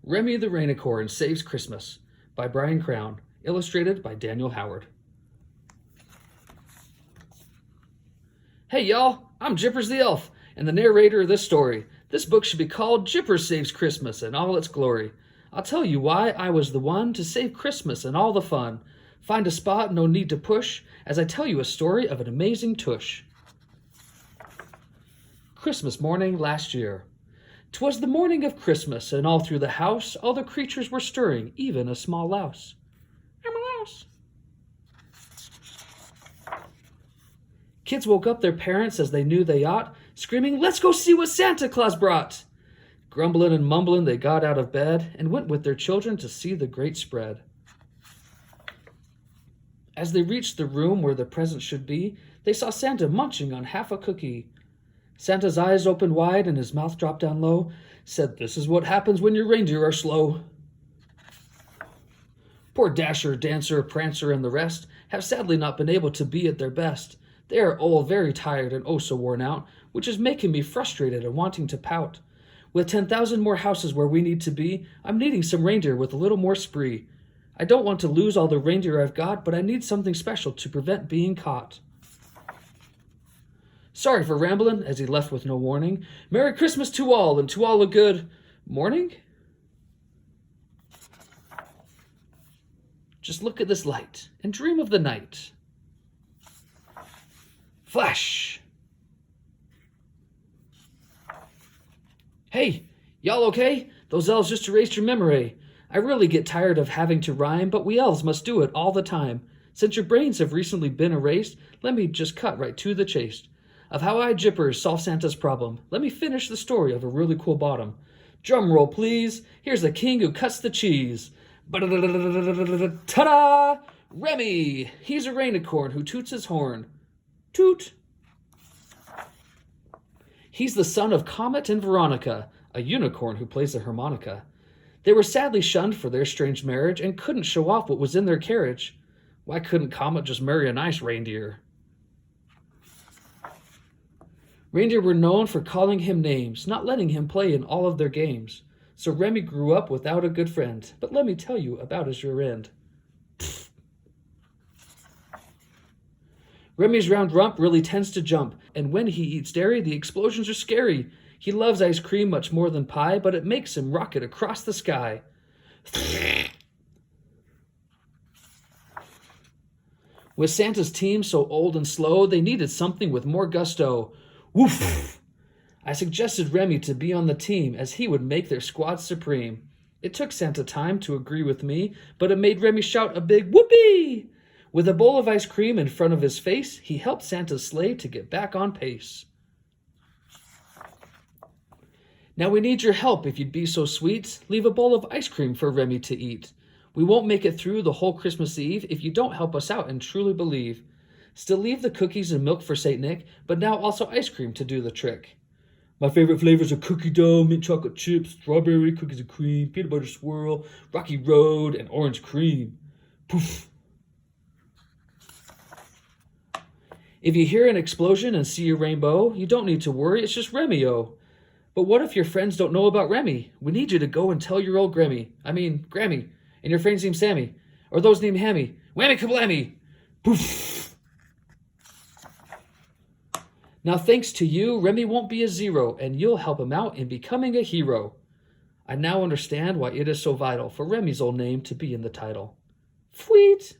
Remy the Reinicorn Saves Christmas by Brian Crown, illustrated by Daniel Howard. Hey y'all, I'm Jippers the Elf, and the narrator of this story. This book should be called Jippers Saves Christmas in all its glory. I'll tell you why I was the one to save Christmas and all the fun. Find a spot, no need to push, as I tell you a story of an amazing tush. Christmas morning last year. 'Twas the morning of Christmas, and all through the house all the creatures were stirring, even a small louse. I'm a louse. Kids woke up their parents as they knew they ought, screaming, "Let's go see what Santa Claus brought!" Grumbling and mumbling they got out of bed and went with their children to see the great spread. As they reached the room where the presents should be, they saw Santa munching on half a cookie. Santa's eyes opened wide and his mouth dropped down low, said, "This is what happens when your reindeer are slow." Poor Dasher, Dancer, Prancer, and the rest have sadly not been able to be at their best. They are all very tired and oh so worn out, which is making me frustrated and wanting to pout. With 10,000 more houses where we need to be, I'm needing some reindeer with a little more spree. I don't want to lose all the reindeer I've got, but I need something special to prevent being caught. Sorry for rambling, as he left with no warning. Merry Christmas to all, and to all a good morning? Just look at this light, and dream of the night. Flash! Hey, y'all okay? Those elves just erased your memory. I really get tired of having to rhyme, but we elves must do it all the time. Since your brains have recently been erased, let me just cut right to the chase. Of how I Jippers solve Santa's problem. Let me finish the story of a really cool bottom. Drum roll, please. Here's the king who cuts the cheese. Ta-da! Remy! He's a Reinicorn who toots his horn. Toot! He's the son of Comet and Veronica, a unicorn who plays the harmonica. They were sadly shunned for their strange marriage and couldn't show off what was in their carriage. Why couldn't Comet just marry a nice reindeer? Reindeer were known for calling him names, not letting him play in all of their games. So Remy grew up without a good friend, but let me tell you about his rear end. Remy's round rump really tends to jump, and when he eats dairy, the explosions are scary. He loves ice cream much more than pie, but it makes him rocket across the sky. With Santa's team so old and slow, they needed something with more gusto. Woof! I suggested Remy to be on the team, as he would make their squad supreme. It took Santa time to agree with me, but it made Remy shout a big whoopee! With a bowl of ice cream in front of his face, he helped Santa's sleigh to get back on pace. Now we need your help, if you'd be so sweet. Leave a bowl of ice cream for Remy to eat. We won't make it through the whole Christmas Eve if you don't help us out and truly believe. Still leave the cookies and milk for St. Nick, but now also ice cream to do the trick. My favorite flavors are cookie dough, mint chocolate chips, strawberry, cookies and cream, peanut butter swirl, rocky road, and orange cream. Poof! If you hear an explosion and see a rainbow, you don't need to worry, it's just Remy-o. But what if your friends don't know about Remy? We need you to go and tell your old Grammy, and your friends named Sammy, or those named Hammy. Whammy kablammy! Poof! Now thanks to you, Remy won't be a zero, and you'll help him out in becoming a hero. I now understand why it is so vital for Remy's old name to be in the title. Sweet!